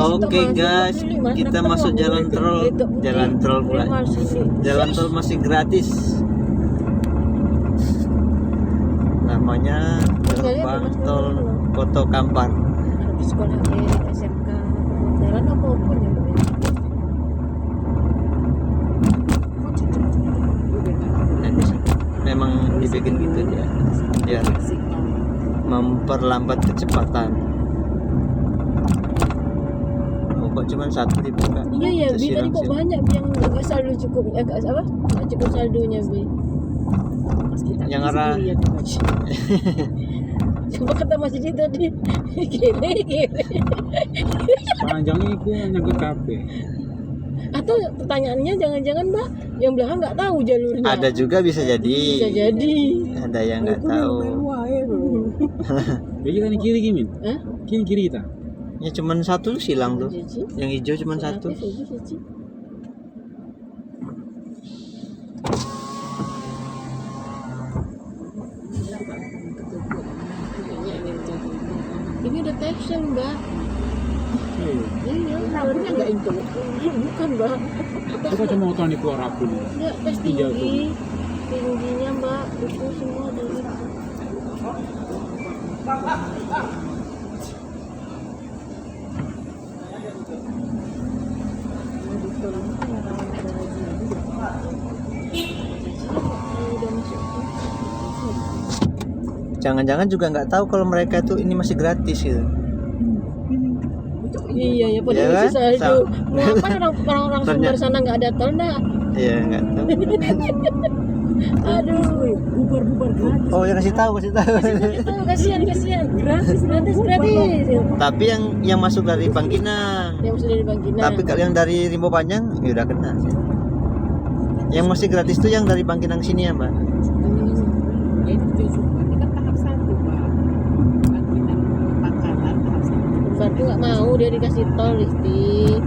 Oke guys, kita masuk jalan tol pula. Jalan tol masih gratis. Namanya gerbang tol Koto Kampar. Di sekolah SMK jalan apapun ya. Memang dibikin gitu dia, biar memperlambat kecepatan. Kok cuma satu dibuka? Iya ya, Bi tadi kok banyak yang nggak saldo cukup, nggak cukup saldonya Bi. Yang arah Coba kata Mas Didi tadi, kiri. Panjangnya itu hanya ke kafe. Atau pertanyaannya jangan-jangan Mbak yang belakang nggak tahu jalurnya. ada juga bisa jadi. Bisa jadi. Ada yang nggak tahu. Jadi kan kiri Gimin. Hah? Kiri kita. Ya cuman satu silang tuh. Cici. Yang hijau cuman satu. Cici. Ini udah texture Mbak. Iya, harusnya nggak itu. Bukan Mbak. Kita cuma mau di keluar aku nih. Nggak, tes tinggi. Tingginya Mbak, itu semua dari itu. Jangan-jangan juga nggak tahu kalau mereka tuh ini masih gratis gitu. Iya ya, padahal Iya kan? bisa saldo. Mau apa orang-orang Sumber sana nggak ada tol nak? Iya nggak tahu. Aduh, bubar gratis. Oh ya kasih tahu. Itu kasihan. Gratis. Tapi yang masuk dari Bangkinang. Yang sudah di Bangkinang. Tapi kalau yang dari Rimbo Panjang ya udah kena sih. Yang masih gratis tuh yang dari Bangkinang sini ya Mbak. Bantu nggak mau dia dikasih tol Listi.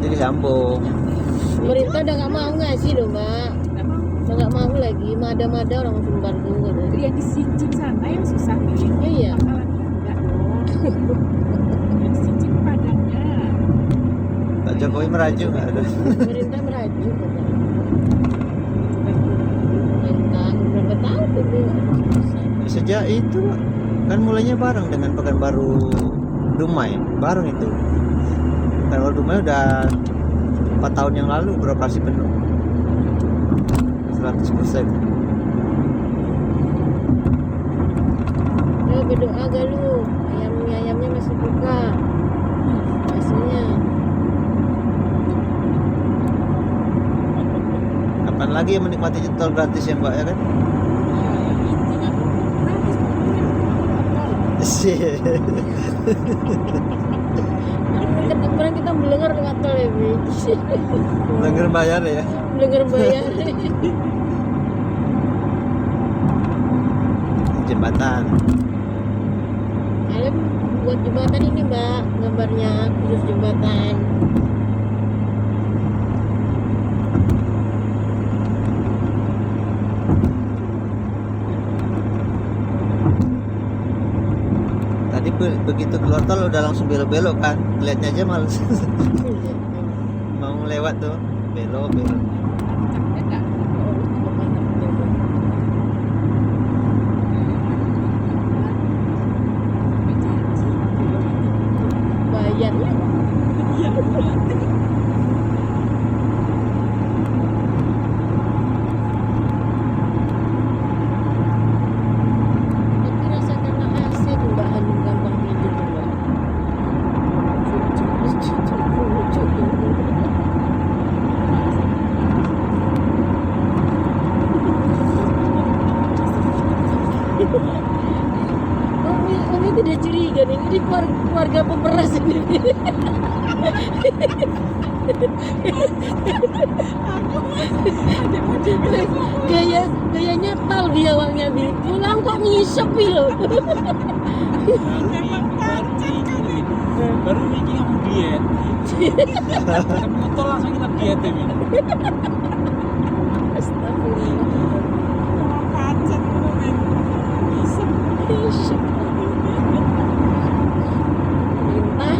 Jadi sambung. Pemerintah udah nggak mau ngasih loh Mbak. Udah nggak mau lagi. Mada orang Sumbar tuh katanya. Yang di Sicin sana yang susah nih. Iya. Enggak dong. Yang di Sicin Padangnya. Pak Jokowi merajuk nggak ada. Pemerintah merajuk katanya. Tentang berapa tahun tuh Bu? Sejak itu kan mulainya bareng dengan Pekanbaru Dumai, bareng itu. Pekanbaru Dumai udah 4 tahun yang lalu beroperasi penuh 100%. Ayo berdoa gak lu? Ayamnya masih buka. Hasilnya. Kapan lagi yang menikmati tol gratis ya Mbak ya kan? Kemarin kita melenggar lewat tol ya Bi. Melenggar bayar ya. Melenggar bayar. Jembatan. Alam buat jembatan ini Mbak, gambarnya khusus jembatan. Tadi begitu keluar tol udah langsung belok-belok kan, lihatnya aja males. Mau lewat tuh belok. Bayar ya. Tapi rasa karena asik Mbak Hanum gampang tidur Mbak. Lucu. Umi tidak curiga nih, ini keluarga pemeras ini. Gayanya tal di awalnya Bi. Pulang kok ngisep loh. Baru ini kamu diet. Kamu motor langsung kita diet ya Min. Astagfirullah. Kacet men. Bisa. Perintah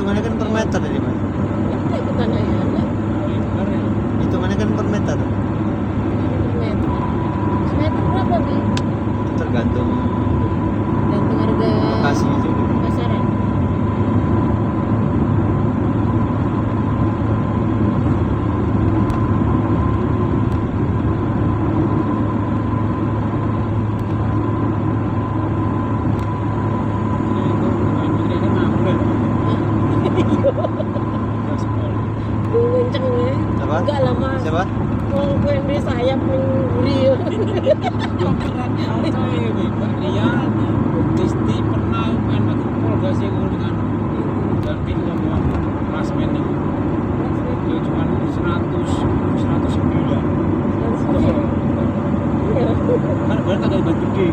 Hitungannya kan per meter jadi mas. Itu ikutan aja ada. Bener ya. Hitungannya kan per meter. Semeter. Semeter berapa Bi? Tergantung Gantung harga lokasinya juga. pasaran. Gue kenceng ya. Apa? Enggak lah mas. Siapa? Mau gue yang beli sayap yang beli. Disti pernah main lagi Polga sih dengan ganti ngomong klasmen itu ya cuma 109 Iya. kan berarti agak lebih gede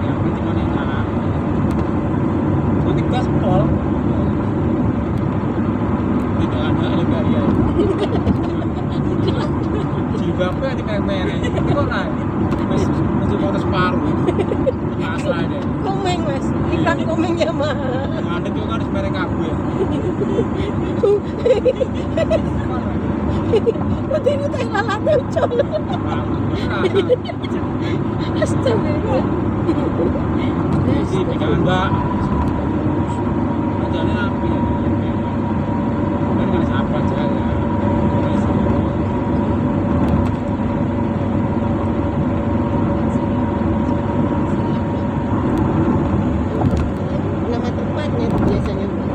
yang itu mana enak nanti gaspol tidak ada elegaria jilbabnya di merah-merah itu kok kan mas untuk foto separuh asal aja Komeng mas. Iklan komengnya mah. ada juga kan harus merek kabel Berarti ini teh lalat tuh. Astagfirullah. sih pegangan mbak jalan api ya kan nggak siapa aja ya Nama tempatnya tuh biasanya Mbak.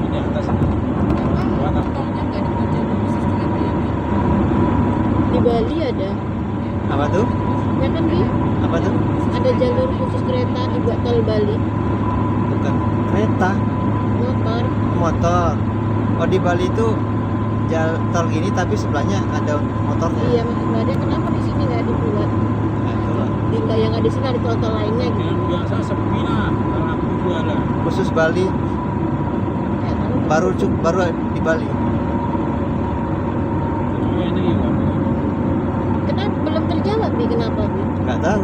di atas warna Di Bali ada. Apa tuh? Ya kan Bi? Apa tuh? Ada jalur khusus kereta di buat tol Bali. Bukan kereta, Motor. motor. Oh di Bali itu tol gini tapi sebelahnya ada motornya. Iya maksud Mbak dia kenapa di sini nggak dibuat? Nah, itulah. Tinggal yang ada di sini ada tol-tol lainnya gitu. yang biasa sepi lah kalau aku jualan Khusus Bali baru di Bali. ini ya Kenapa belum terjawab Bi kenapa Bi? Nggak tahu.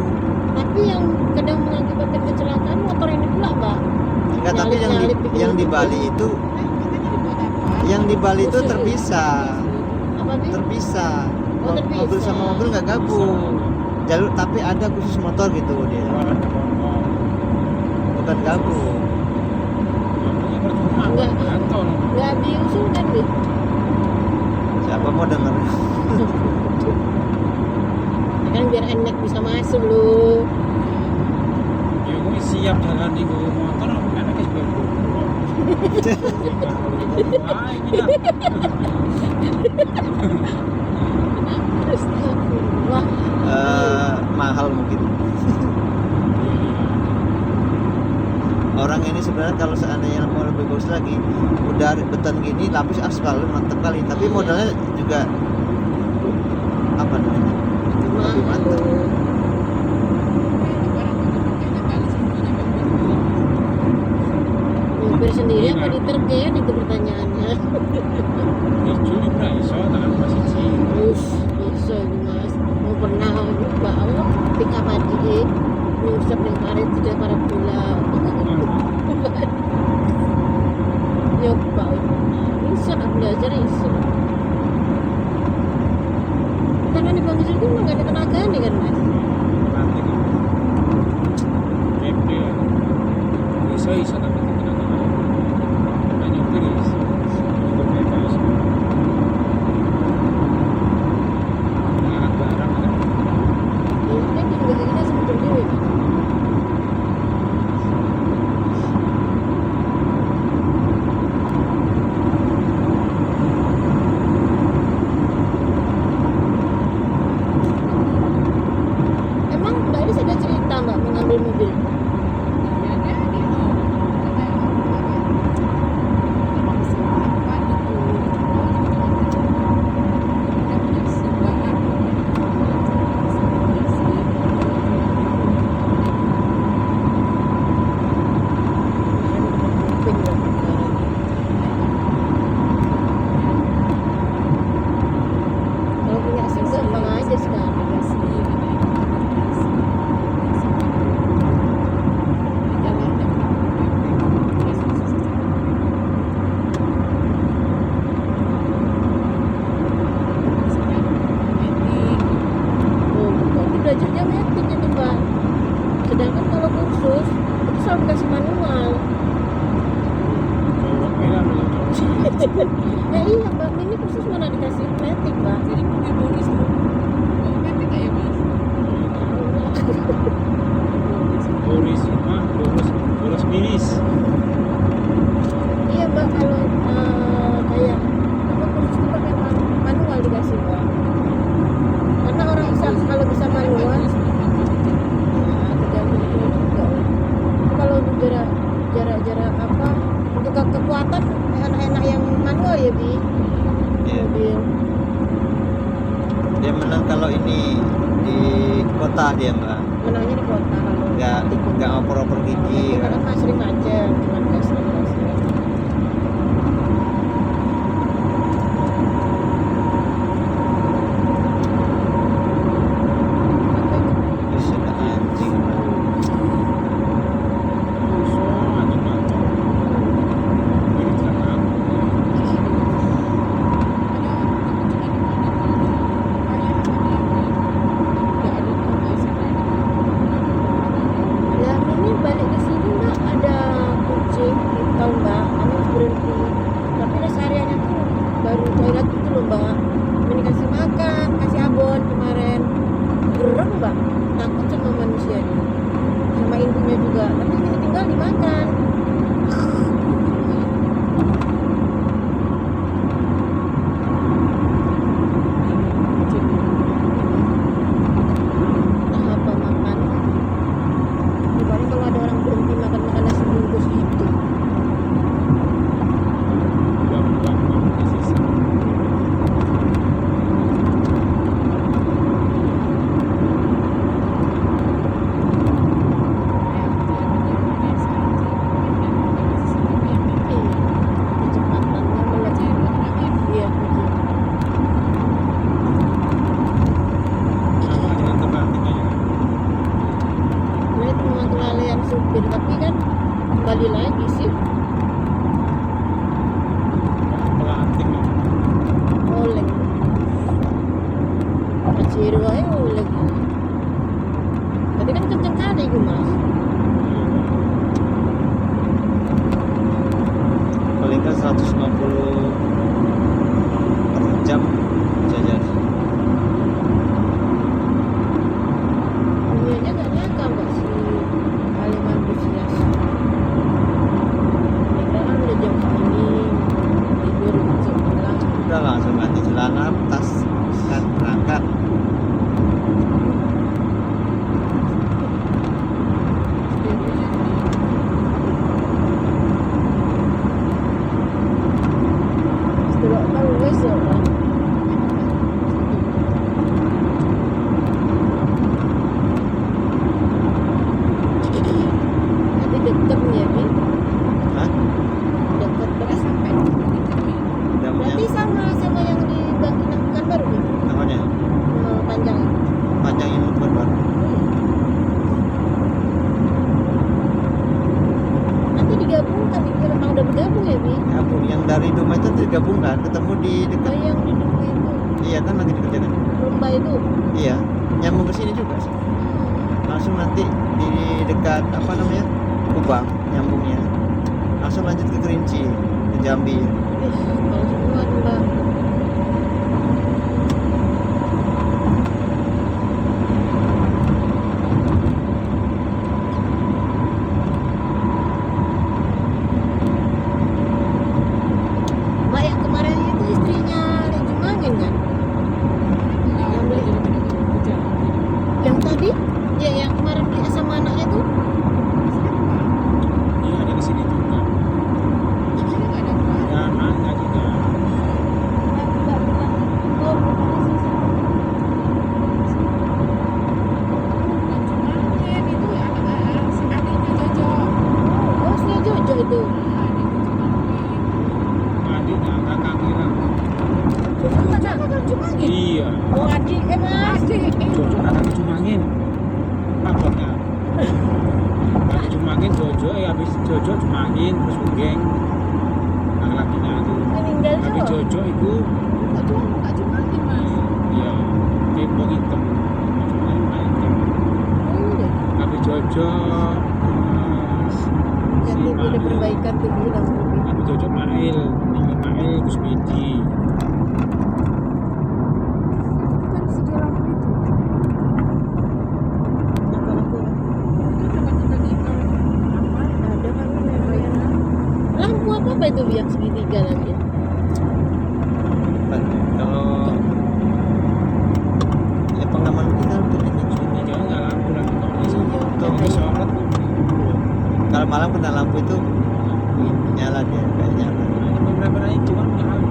Tapi yang kadang mengakibatkan kecelakaan motor ini pula Mbak. Enggak, tapi Nyalip-nyalip bikin yang di motor. Bali itu Khusus. terpisah. Apa Bi? Terpisah. Oh, terpisah. Mobil sama mobil nggak gabung. Jalur tapi ada khusus motor gitu dia. Bukan gabung. Enggak. Kantor. Nggak diusulkan Bi. Siapa mau denger? Ya kan biar enak bisa masuk lu. Ya gue siap jalan di gue motor, enak es bebo. Ah ini lah. Astagfirullah. Mahal mungkin. Orang ini sebenarnya kalau seandainya mau lebih bagus lagi, udah beton gini lapis aspal mantep kali. Tapi modalnya juga apa namanya? Lebih mantep. Nyopir sendiri apa ditergen itu pertanyaannya. Hijau ini pernah iso, tangan masih cium. Bisa mas. Mau pernah juga Allah ketika pagi nyusap yang karet tidak para pulau. Nyoba bisa nak belajar iso. Kita kan di Bangkit itu nggak ada tenaga nih kan mas. Nanti nih. Gede. Iso tapi tidak ada. Hanya pilih. Untuk bebas. Mengangkat barang kan. Ini juga kita sebetulnya mas. Emang Mbak Iris ada cerita Mbak mengambil mobil? Kalau punya SIM gampang aja sekarang. Sedangkan kalau kursus itu selalu dikasih manual. Kalau beda belum. Ya iya mbak, ini kursus mana dikasih metik mbak. Jadi mobil bonus tuh. Oh, metik tak ya mas? Boris apa? Boros miris. Iya mbak, kalau kayak apa kursus itu pakai manual dikasih mbak. Karena orang bisa kalau bisa manual, ya, tergantung dia juga. Kalau untuk jarak apa untuk kekuatan enak-enak yang manual ya bi. Iya. Mobil. Dia menang kalau ini di kota dia mbak, Menangnya di kota kalau nggak oper-oper gigi karena kan. kan sering macet, cuman gas gas. Bisa ada anjing mbak. Lah ini balik ke sini mbak ada kucing hitam mbak, kami berhenti. Tapi rest areanya tuh baru toilet gitu loh mbak. Ini kasih makan, kasih abon kemarin. Gerem mbak, takut sama manusia sama induknya juga. Tapi ini tinggal dimakan. Entah apa makan. Paling kalau ada orang berhenti makan nasi bungkus gitu. Kecepatannya melebihi. Iya kucing. Nah, itu memang kelalaian supir, tapi kan kembali lagi sih oleng. Kacir wae oleng. Tadi kan kenceng kali itu mas. Paling kan 150 per jam jajan. Ini aja gak nyangka mbak si paling antusias. Ini kan udah jam segini, tidur jam pulang. Udah langsung ganti celana, tas, kan berangkat. Setelah tahu wes ya kan. Nanti deket ya Bi, Hah? deket terus sampai. Jamnya Berarti sama yang di Bangkinang baru Bi, namanya panjang. panjang yang lebar. Nanti digabungkan, memang udah bergabung ya Bi. Gabung yang dari Duma itu digabungkan, ketemu di Oh dekat. yang di Duku itu, Iya kan lagi dikerjakan. Rumba itu. Iya, nyambung ke sini juga sih. Langsung nanti di dekat apa namanya? Kubang nyambungnya. Langsung lanjut ke Kerinci, ke Jambi. Wih, kalau semua tuh mbak. Mbak yang kemarin itu istrinya Lejung Angin kan? Yang beli, yang tadi, ya yang kemarin beli sama anaknya tuh. Iya ada di sini juga. Ya anaknya juga. Oh, oh, si Jojo itu. Adiknya kakak kira. Jojo mana? Cuma gitu. Iya. Oh adik, mas. Jojo kakak Cumangin. Papornya. Kakak Cumangin Jojo, habis Jojo Cumangin terus Ugeng. Laki-lakinya itu. Meninggal Tapi tuh. Jojo itu iya kepo hitam. Cumangin hitam. Iya. Tapi Jojo Jojo, Jadi ada perbaikan tuh dulu lampu. Abu Jojo Mail, ini Mail Kusmedi. Kan segi lampu itu. Lampu Itu tempat kita hitam. Apa? ada kan merah ya. Lampu apa itu yang segitiga lagi? Kalau ya pengaman kita untuk ini. Ini jangan nggak lampu lagi kalau bisa. Iya. Kalau disorot tuh. Kalau malam kena lampu itu nyala dia kayak nyala. Beberapa hari cuma punya lampu.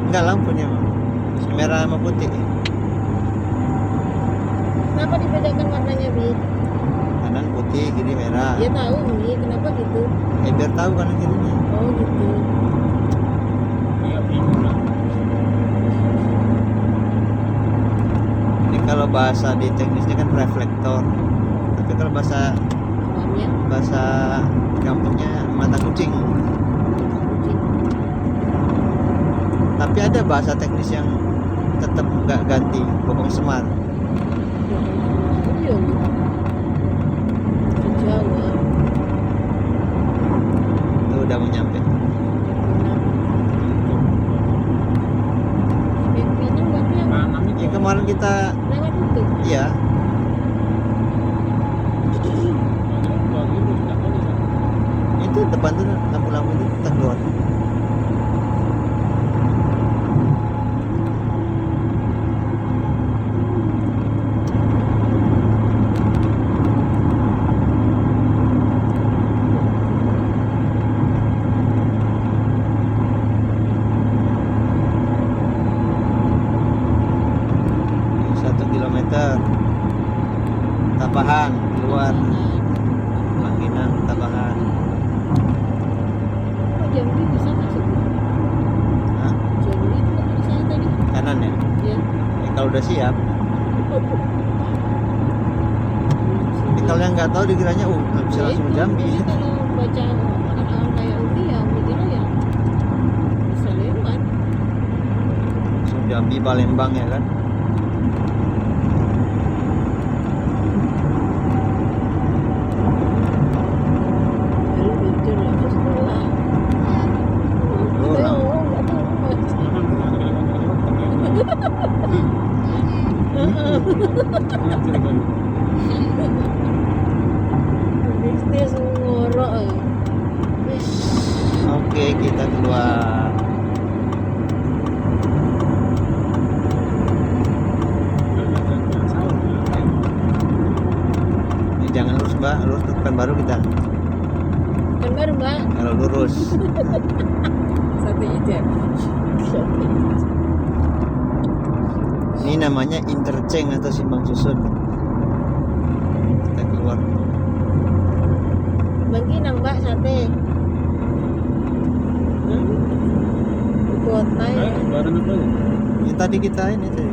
Enggak lampunya Bang. Merah sama putih. Kenapa dibedakan warnanya, Bi? Kanan putih, kiri merah. Dia tahu, Bi. Kenapa gitu? Biar tahu kanan kirinya. Oh, gitu. Iya bingung lah. Ini kalau bahasa di teknisnya kan reflektor. Tapi kalau bahasa Awamnya gampangnya mata kucing. kucing. Tapi ada bahasa teknis yang tetap nggak ganti, bokong semar. Iya, Bi. Jawa. Itu udah mau nyampe. Yang Pinang berarti yang Panam itu. Yang kemarin kita lewat itu. iya itu depan tuh lampu-lampu itu kita keluar. Satu kilometer Tabahan keluar Langginan Tabahan. Oh, Jambi bisa masuk. Hah? Jambi itu kan di sana tadi. Kanan ya? Ya. Kalau udah siap. Kalau yang nggak tahu dikiranya nggak bisa langsung Itu, Jambi. jadi kalau baca orang-orang kayak Umi ya mikirnya ya bisa lewat. Langsung Jambi Palembang ya kan. Baru muncul langsung sekolah. Oh, Ya, lah. nggak tahu. Dia semua ngorok. Oke kita keluar. Ini jangan lurus Mbak, lurus ke depan baru kita. Kan baru, Mbak. Kalau lurus Sate ijen. ini namanya interchange atau simpang susun. Kita keluar. Bangkinang, Mbak, sate. Di kota ya. Barang apa ya? Ini tadi kita ini tadi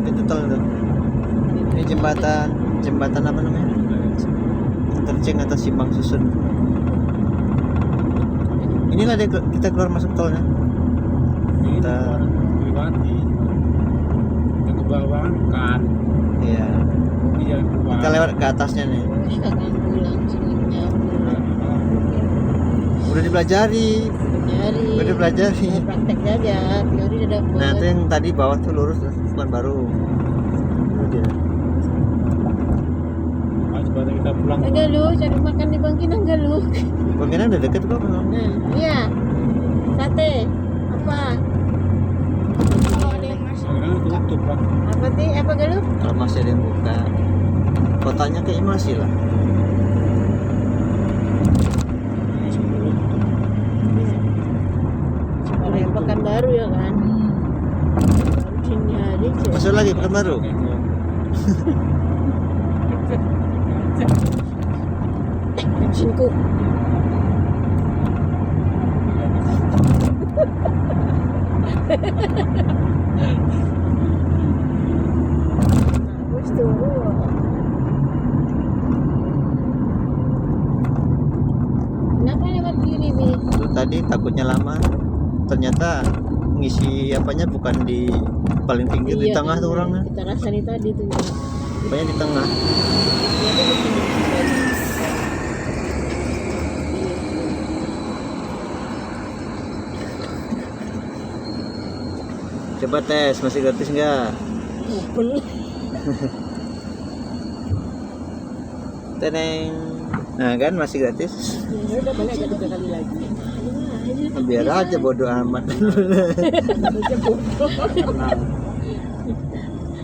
pintu tol itu. Ini jembatan apa namanya? Interchange atau simpang susun. Inilah dia, kita keluar masuk tolnya. Ini Kita- Melewati. Yang ke bawah kan. Iya. Ini yang keluar. Kita lewat ke atasnya nih. Terus kakak pulang sininya. Udah dipelajari. Nyari. Udah dipelajari. Praktek saja, teori udah dapet. Nah itu yang tadi bawah tuh lurus terus bukan baru. Itu dia. Coba kita pulang. Enggak lu, cari makan di Bangkinang enggak lu? Bagaimana udah deket kok memang. Iya. Sate. Apa? Kalau ada yang masuk. Sekarang tutup lah. Apa sih? Apa galuh? Kalau masih ada yang buka, kotanya kayak masih lah. Ini sepuluh tutup. Kalau yang Pekanbaru ya kan. Harus nyari cek. Masuk lagi bukan baru. Bensinku. Wis tunggu. Kenapa lewat kiri nih? Itu tadi takutnya lama. Ternyata ngisi apanya bukan di paling pinggir di tengah tuh orangnya. Kita rasani tadi tuh. Rupanya di tengah. Ternyata di sini. Coba tes masih gratis nggak? Belum. Teneng. Nah kan masih gratis. Ya udah balik aja 3 kali lagi. Biar aja bodo amat.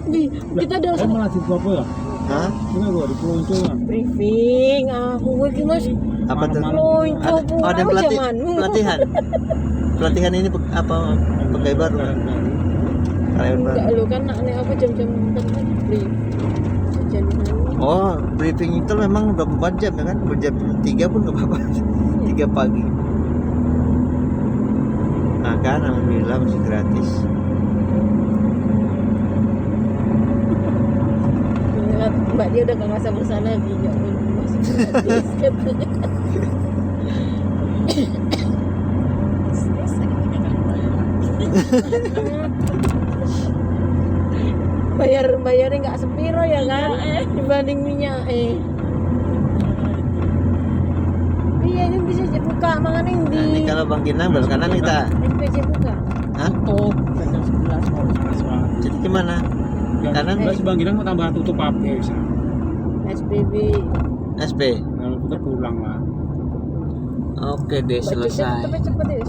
Nih, kita udah Saya malah di apa ya? Hah? Ini gua di pelonco kan. briefing. Aku iki Mas. Apa tuh? Lonco Ada pelatihan. Pelatihan ini apa pegawai baru? Karyawan baru. Enggak lu kan nek apa jam-jam tertentu brief. Jajanan. Oh, briefing itu memang 24 jam ya kan? Jam 3 pun nggak apa-apa. 3 pagi. Nah kan, alhamdulillah masih gratis. Mbak dia udah gak ngerasa bersalah lagi, nggak masih gratis katanya. Stres lagi 3 kali bayar. Bayarnya nggak sepiro ya kan dibanding minyak iya ini bisa buka mangan ini Nah, ini kalau Bang Kinang belok kanan kita. NPC buka Hah? Oh, Jam 11 kok. Jadi gimana? Kanan Mas Bang Gilang mau tambah tutup apa bisa? SPB SP. Kalau kita pulang lah. Oke deh, tapi selesai. cepet ya